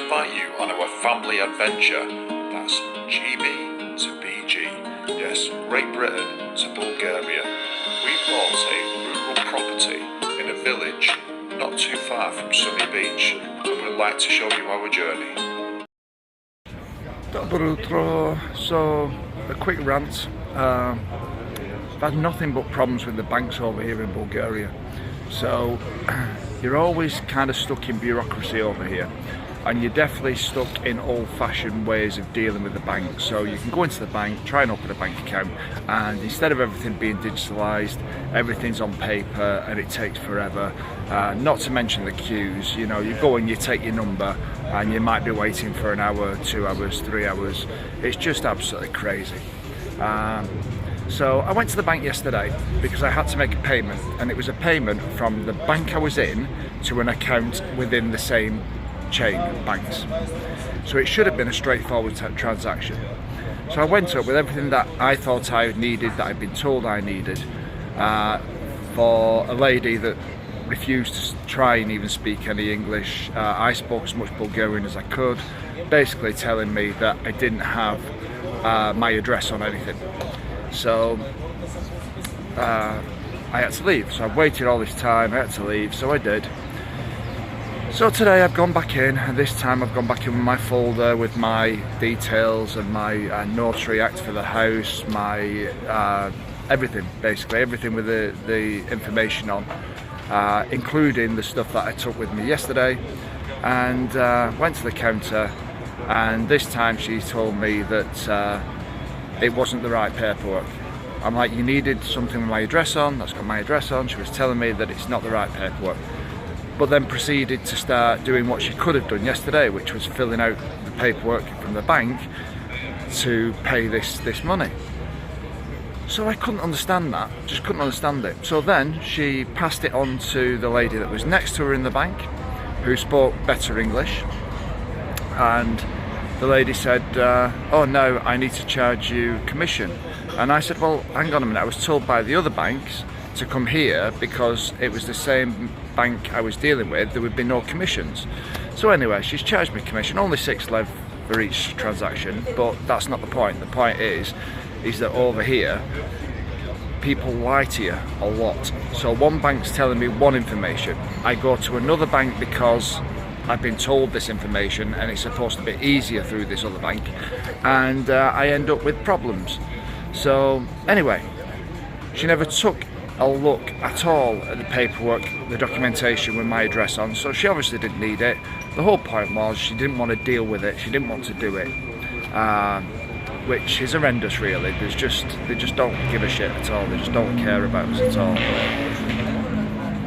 invite you on our family adventure. That's GBtoBG. Yes, Great Britain to Bulgaria. We bought a rural property in a village not too far from Sunny Beach, and we'd like to show you our journey. Dobro jutro. So, a quick rant. I've had nothing but problems with the banks over here in Bulgaria. So, you're always kind of stuck in bureaucracy over here. And you're definitely stuck in old-fashioned ways of dealing with the bank. So you can go into the bank, try and open a bank account, and instead of everything being digitalised, everything's on paper and it takes forever. Not to mention the queues. You know, you go and you take your number and you might be waiting for an hour, 2 hours, 3 hours. It's just absolutely crazy. So I went to the bank yesterday because I had to make a payment, and it was a payment from the bank I was in to an account within the same chain of banks. So it should have been a straightforward transaction. So I went up with everything that I thought I needed, that I'd been told I needed, for a lady that refused to try and even speak any English. I spoke as much Bulgarian as I could, basically telling me that I didn't have my address on anything. So I had to leave. So I've waited all this time, I had to leave, so I did. So today I've gone back in, and this time I've gone back in with my folder with my details and my notary act for the house, my everything, basically everything with the information on, including the stuff that I took with me yesterday, and went to the counter, and this time she told me that it wasn't the right paperwork. I'm like, you needed something with my address on, that's got my address on. She was telling me that it's not the right paperwork, but then proceeded to start doing what she could have done yesterday, which was filling out the paperwork from the bank to pay this money. So I couldn't understand that, just couldn't understand it. So then she passed it on to the lady that was next to her in the bank, who spoke better English, and the lady said, oh no, I need to charge you commission. And I said, well, hang on a minute, I was told by the other banks to come here because it was the same bank I was dealing with, there would be no commissions. So anyway, she's charged me commission, only 6 lev for each transaction, but that's not the point. The point is that over here, people lie to you a lot. So one bank's telling me one information, I go to another bank because I've been told this information and it's supposed to be easier through this other bank, and I end up with problems. So anyway, she never took a look at all at the paperwork, the documentation with my address on, so she obviously didn't need it. The whole point was she didn't want to deal with it, she didn't want to do it, which is horrendous really. They just don't give a shit at all, they just don't care about us at all.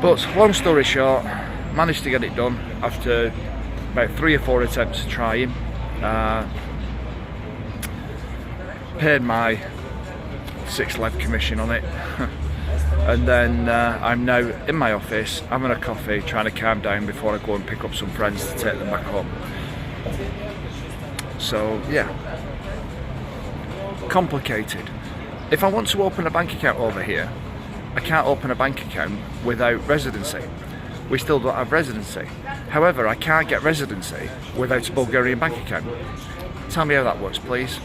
But long story short, managed to get it done after about 3 or 4 attempts of trying. Paid my 6 lev commission on it. And then I'm now in my office having a coffee, trying to calm down before I go and pick up some friends to take them back home. So yeah, complicated. If I want to open a bank account over here, I can't open a bank account without residency. We still don't have residency. However, I can't get residency without a Bulgarian bank account. Tell me how that works, please.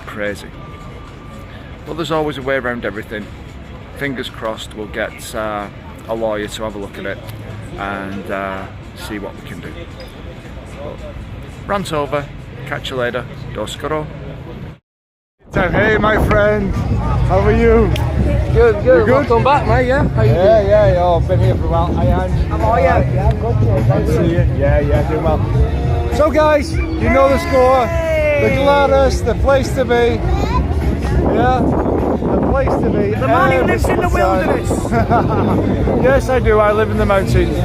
Crazy. Well, there's always a way around everything. Fingers crossed we'll get a lawyer to have a look at it and see what we can do. But, rant over, catch you later, do skoro. Hey my friend, how are you? Good. Welcome back, mate, yeah? How you doing? Yeah, I've been here for a while. How are you? Yeah, I'm good. Nice to see you. Yeah, doing well. So guys, you know the score. The Gladys, the place to be. Yeah, the place to be. The man who lives in the wilderness. Yes, I do. I live in the mountains.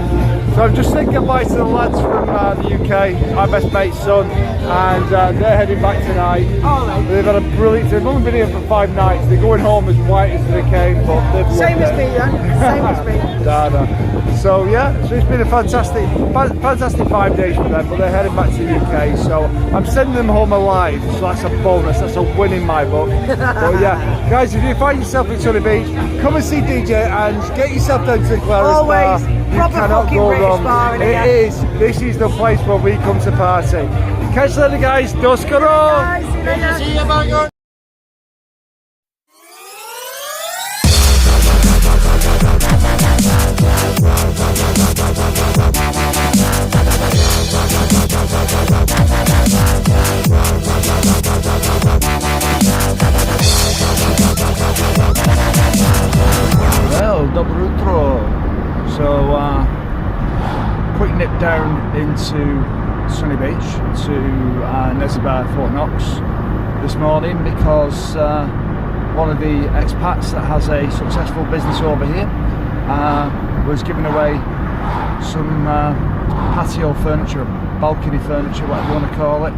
So I've just said goodbye to the lads from the UK, my best mate's son, and they're heading back tonight. Right. They've had a brilliant, they've only been here for 5 nights. They're going home as white as they came, but they've loved Same it. as me, yeah? Same as me. So yeah, so it's been a fantastic 5 days for them, but they're heading back to the UK, so I'm sending them home alive, so that's a bonus, that's a win in my book. But yeah, guys, if you find yourself in Sunny Beach, come and see DJ and get yourself down to the Clara's Bar. Always, You proper cannot fucking go British. from. sparring It again. is. This is the place where we come to party. Catch you later, guys. Duskaro. Guys, see you later. Well, dobro jutro. So, quick nip down into Sunny Beach to Nezaba, Fort Knox this morning because one of the expats that has a successful business over here was giving away some patio furniture, balcony furniture, whatever you want to call it.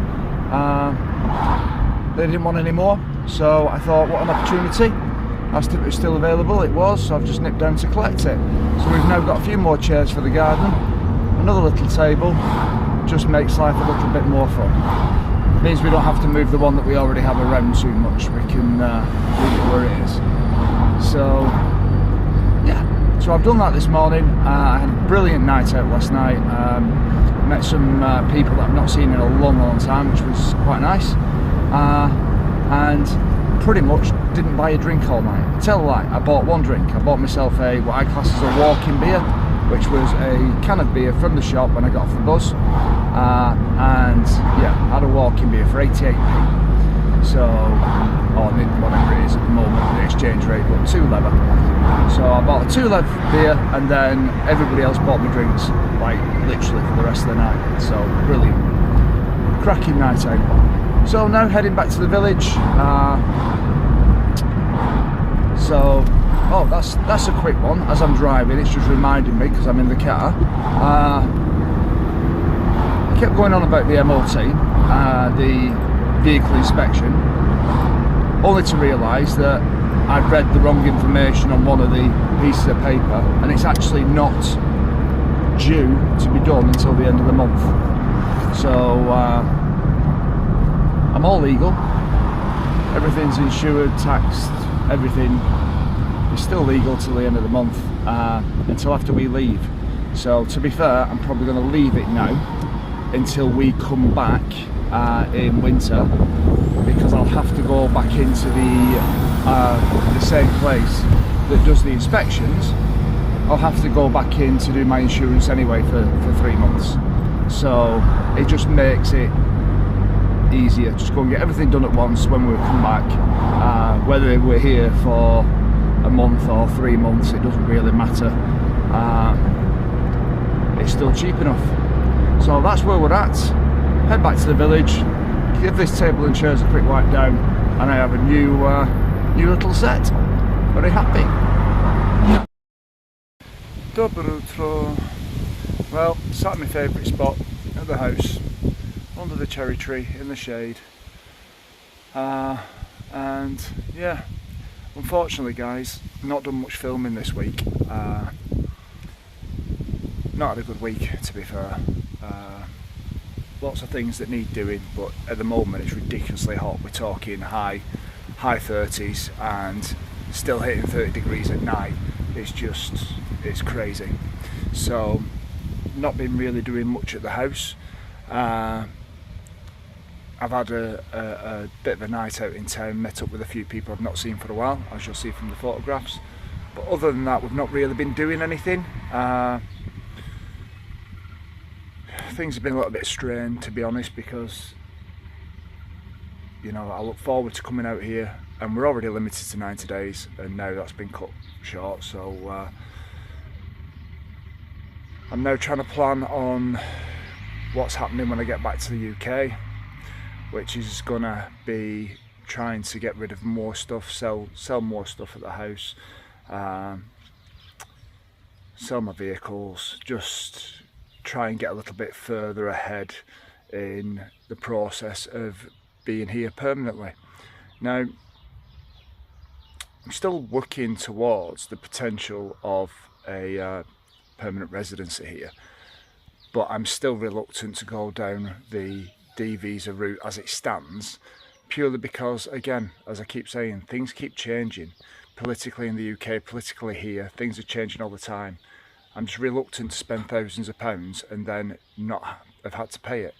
They didn't want any more, so I thought, what an opportunity. Asked if it was still available, it was, so I've just nipped down to collect it. So we've now got a few more chairs for the garden, another little table, just makes life a little bit more fun. It means we don't have to move the one that we already have around too much, we can leave it where it is. So, yeah, so I've done that this morning. I had a brilliant night out last night, met some people that I've not seen in a long time, which was quite nice. And pretty much didn't buy a drink all night. I tell a lie, I bought one drink. I bought myself what I class as a walking beer, which was a can of beer from the shop when I got off the bus. And yeah, I had a walking beer for 88p. So, or whatever it is at the moment, the exchange rate, but 2 leather. So I bought a 2 leather beer, and then everybody else bought me drinks, like literally for the rest of the night. So brilliant, cracking night out. So now heading back to the village. So, oh, that's a quick one. As I'm driving, it's just reminding me because I'm in the car. I kept going on about the MOT, the vehicle inspection, only to realise that I'd read the wrong information on one of the pieces of paper, and it's actually not due to be done until the end of the month. So I'm all legal, everything's insured, taxed, everything is still legal till the end of the month, until after we leave. So to be fair, I'm probably going to leave it now until we come back in winter, because I'll have to go back into the same place that does the inspections. I'll have to go back in to do my insurance anyway for 3 months. So it just makes it easier, just go and get everything done at once when we come back. Whether we're here for a month or 3 months, it doesn't really matter. It's still cheap enough. So that's where we're at. Head back to the village, give this table and chairs a quick wipe down, and I have a new little set. Very happy. Dobro jutro. Well, sat in my favourite spot at the house, under the cherry tree in the shade, and yeah, unfortunately guys, not done much filming this week. Not had a good week, to be fair. Lots of things that need doing, but at the moment it's ridiculously hot. We're talking high 30s and still hitting 30 degrees at night. It's crazy. So not been really doing much at the house. I've had a bit of a night out in town, met up with a few people I've not seen for a while, as you'll see from the photographs. But other than that, we've not really been doing anything. Things have been a little bit strained, to be honest, because, you know, I look forward to coming out here, and we're already limited to 90 days, and now that's been cut short. So I'm now trying to plan on what's happening when I get back to the UK, which is gonna be trying to get rid of more stuff, sell more stuff at the house, sell my vehicles, just try and get a little bit further ahead in the process of being here permanently. Now, I'm still working towards the potential of a permanent residency here, but I'm still reluctant to go down the D visa route as it stands, purely because, again, as I keep saying, things keep changing politically in the UK, politically here. Things are changing all the time, I'm just reluctant to spend thousands of pounds and then not have had to pay it.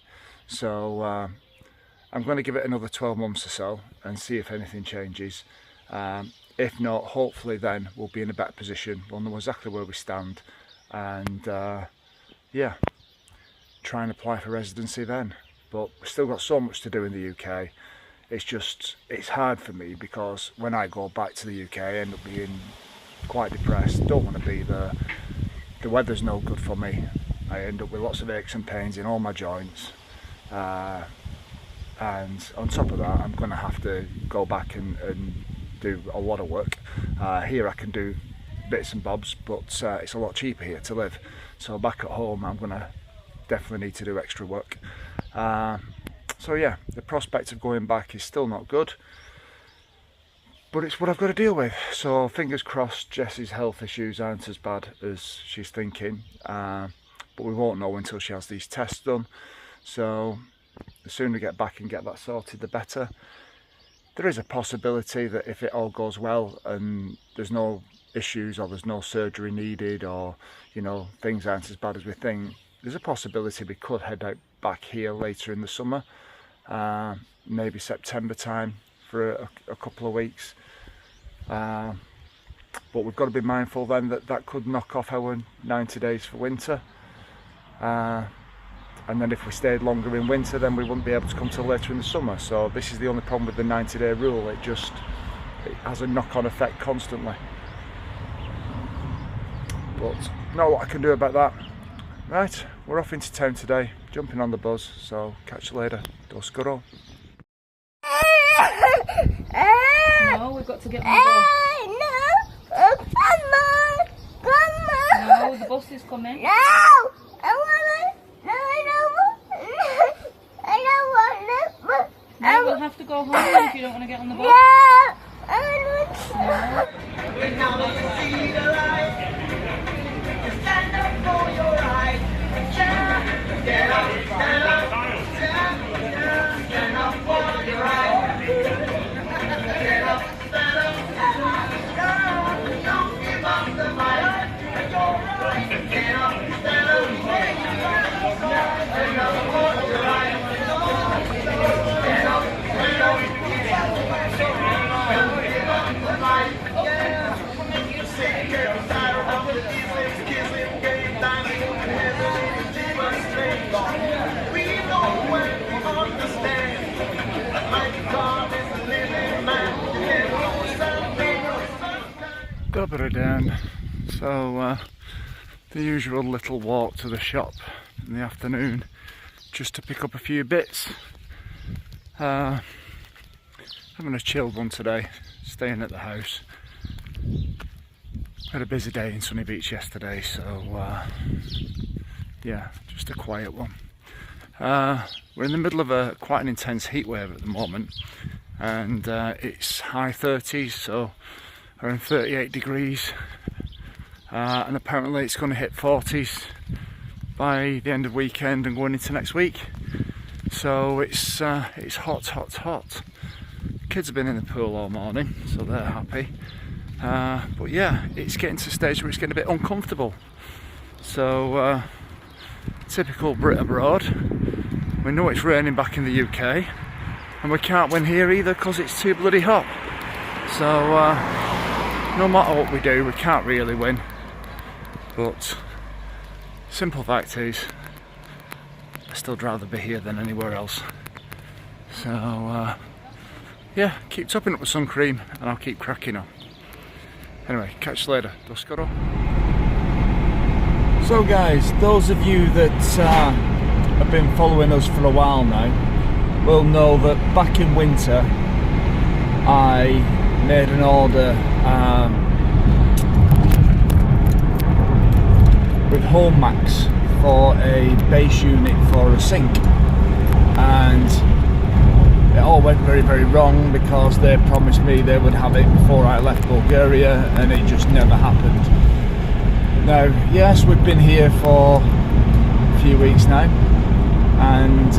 So I'm going to give it another 12 months or so and see if anything changes. If not, hopefully then we'll be in a better position. We'll know exactly where we stand, and yeah, try and apply for residency then. But we've still got so much to do in the UK. It's hard for me because when I go back to the UK I end up being quite depressed. Don't want to be there. The weather's no good for me. I end up with lots of aches and pains in all my joints. And on top of that, I'm going to have to go back and do a lot of work. Here I can do bits and bobs, but it's a lot cheaper here to live. So back at home I'm going to definitely need to do extra work. So yeah, the prospect of going back is still not good, but it's what I've got to deal with. So fingers crossed Jessie's health issues aren't as bad as she's thinking, but we won't know until she has these tests done. So the sooner we get back and get that sorted, the better. There is a possibility that if it all goes well and there's no issues or there's no surgery needed, or you know, things aren't as bad as we think, there's a possibility we could head out back here later in the summer, maybe September time for a couple of weeks. But we've got to be mindful then that that could knock off our 90 days for winter. And then if we stayed longer in winter, then we wouldn't be able to come till later in the summer. So this is the only problem with the 90-day rule. It has a knock-on effect constantly. But not what I can do about that. Right, we're off into town today, jumping on the bus, so catch you later. Do scurro. No, we've got to get on the bus. No, come on, come on. No, the bus is coming. No, I want it. No, I don't want it. But No, we'll have to go home if you don't want to get on the bus. no, I want it. Stand up for your right. Get up, stand up, stand up for your right. Get up, stand up, don't give up the fight. Get up, stand up for your right. Stand up for your right. Get up, stand up, don't give up the fight. Sick and tired of the kissing game, dining and demonstrate. We know when we understand. Like God is the living man. Dobry den. So the usual little walk to the shop in the afternoon just to pick up a few bits. Having a chilled one today, staying at the house. Had a busy day in Sunny Beach yesterday, so yeah, just a quiet one. We're in the middle of quite an intense heat wave at the moment, and it's high 30s, so around 38 degrees, and apparently it's going to hit 40s by the end of weekend and going into next week. So it's hot, hot, hot. Kids have been in the pool all morning, so they're happy. But yeah, it's getting to a stage where it's getting a bit uncomfortable. So typical Brit abroad. We know it's raining back in the UK, and we can't win here either because it's too bloody hot. So no matter what we do, we can't really win. But simple fact is, I'd still rather be here than anywhere else. So yeah, keep topping up with sun cream and I'll keep cracking on. Anyway, catch you later. Do scurro. So guys, those of you that have been following us for a while now will know that back in winter I made an order with Home Max for a base unit for a sink, and it all went very, very wrong because they promised me they would have it before I left Bulgaria, and it just never happened. Now, yes, we've been here for a few weeks now, and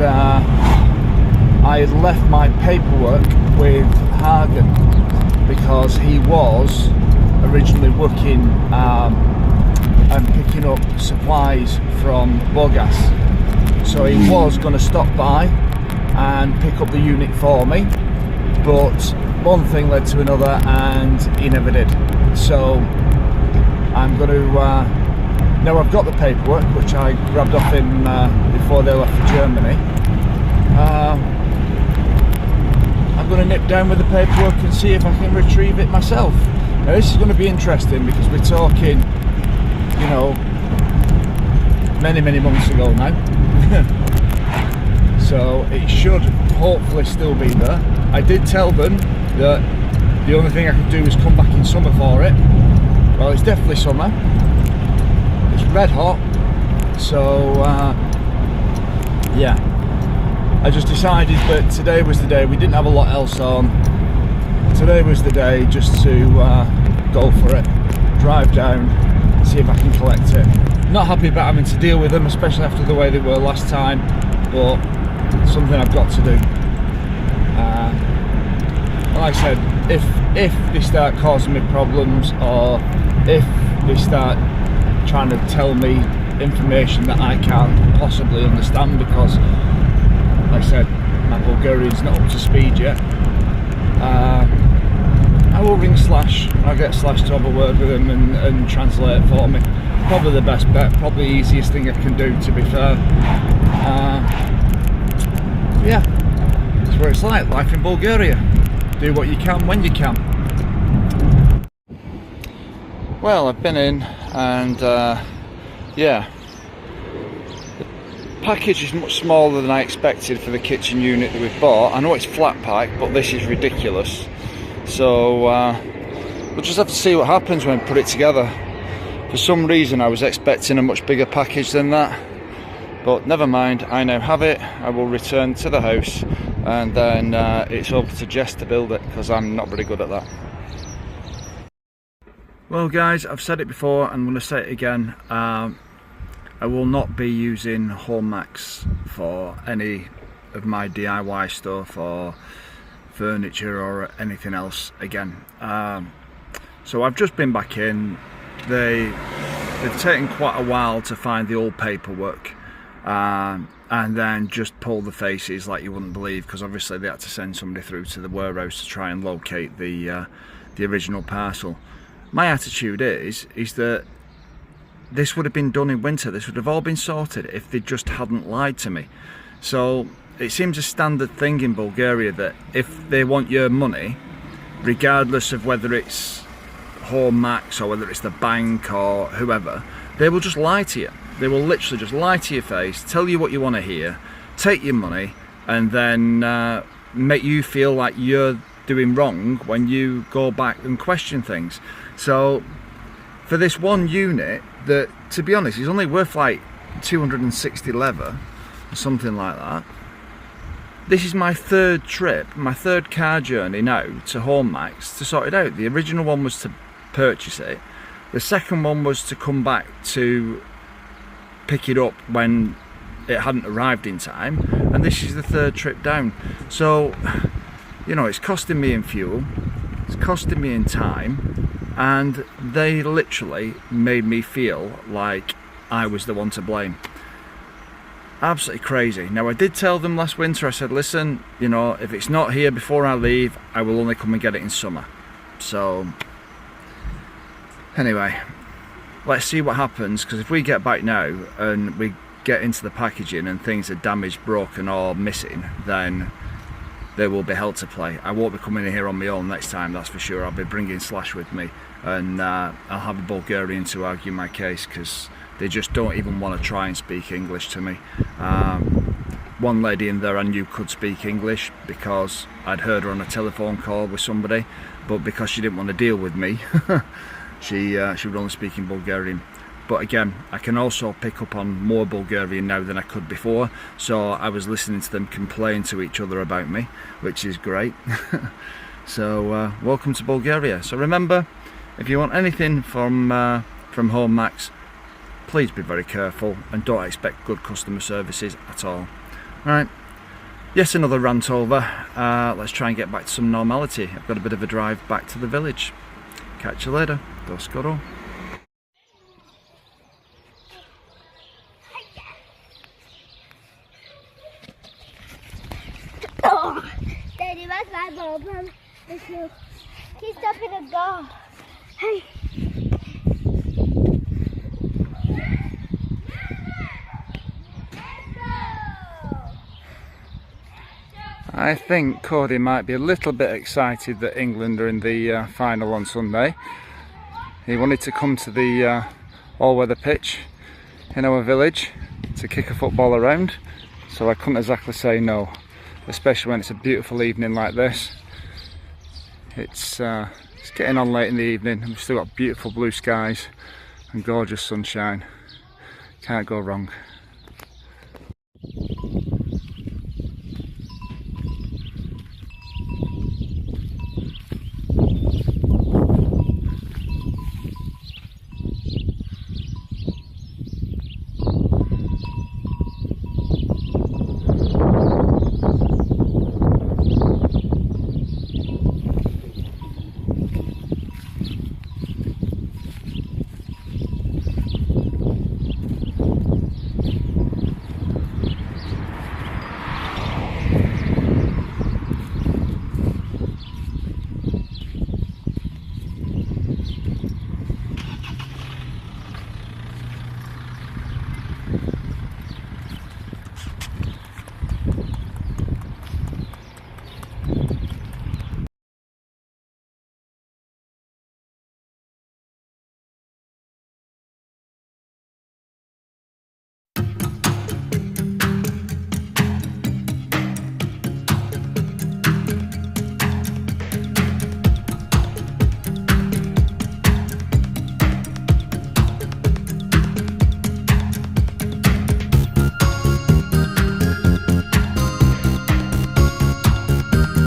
I had left my paperwork with Hagen because he was originally working and picking up supplies from Bulgaria. So he was going to stop by and pick up the unit for me, but one thing led to another and he never did. So I'm going to, now I've got the paperwork which I grabbed off him before they left for Germany. I'm going to nip down with the paperwork and see if I can retrieve it myself. Now this is going to be interesting because we're talking, you know, many months ago now. So it should hopefully still be there. I did tell them that the only thing I could do is come back in summer for it. Well, it's definitely summer. It's red hot. So yeah, I just decided that today was the day. We didn't have a lot else on. Today was the day just to go for it, drive down, see if I can collect it. Not happy about having to deal with them, especially after the way they were last time, but something I've got to do. Like I said, if they start causing me problems, or if they start trying to tell me information that I can't possibly understand, because like I said, my Bulgarian's not up to speed yet, I will ring Slash. I'll get Slash to have a word with him and translate it for me. Probably the best bet, probably the easiest thing I can do, to be fair. Yeah, that's what it's like, life in Bulgaria. Do what you can when you can. Well, I've been in and yeah, the package is much smaller than I expected for the kitchen unit that we've bought. I know it's flat pack, but this is ridiculous. So we'll just have to see what happens when we put it together. For some reason I was expecting a much bigger package than that, but never mind, I now have it. I will return to the house and then it's over to Jess to build it, because I'm not very good at that. Well guys, I've said it before and I'm going to say it again. I will not be using Hallmax for any of my DIY stuff or furniture or anything else again. So I've just been back in. They've taken quite a while to find the old paperwork and then just pull the faces like you wouldn't believe, because obviously they had to send somebody through to the warehouse to try and locate the original parcel. My attitude is that this would have been done in winter. This would have all been sorted if they just hadn't lied to me. So it seems a standard thing in Bulgaria that if they want your money, regardless of whether it's Hallmax or whether it's the bank or whoever, they will just lie to you. They will literally just lie to your face, tell you what you want to hear, take your money, and then make you feel like you're doing wrong when you go back and question things. So for this one unit that, to be honest, is only worth like 260 leather or something like that, this is my third trip, my third car journey now to Hallmax to sort it out. The original one was to purchase it. The second one was to come back to pick it up when it hadn't arrived in time, and this is the third trip down. So, you know, it's costing me in fuel, it's costing me in time, and they literally made me feel like I was the one to blame. Absolutely crazy. Now, I did tell them last winter, I said, listen, you know, if it's not here before I leave, I will only come and get it in summer. So anyway, let's see what happens, because if we get back now and we get into the packaging and things are damaged, broken or missing, then they will be held to play. I won't be coming in here on my own next time, that's for sure. I'll be bringing Slash with me, and I'll have a Bulgarian to argue my case, because they just don't even want to try and speak English to me. One lady in there I knew could speak English because I'd heard her on a telephone call with somebody, but because she didn't want to deal with me, she would only speak in Bulgarian. But again, I can also pick up on more Bulgarian now than I could before, so I was listening to them complain to each other about me, which is great. So welcome to Bulgaria. So remember, if you want anything from Hallmax, please be very careful and don't expect good customer services at all. Alright, yes, another rant over. Let's try and get back to some normality. I've got a bit of a drive back to the village. Catch you later. Do skoro. problem if you keep stopping and go. Hey. I think Cody might be a little bit excited that England are in the final on Sunday. He wanted to come to the all-weather pitch in our village to kick a football around, so I couldn't exactly say no, especially when it's a beautiful evening like this. It's getting on late in the evening and we've still got beautiful blue skies and gorgeous sunshine. Can't go wrong.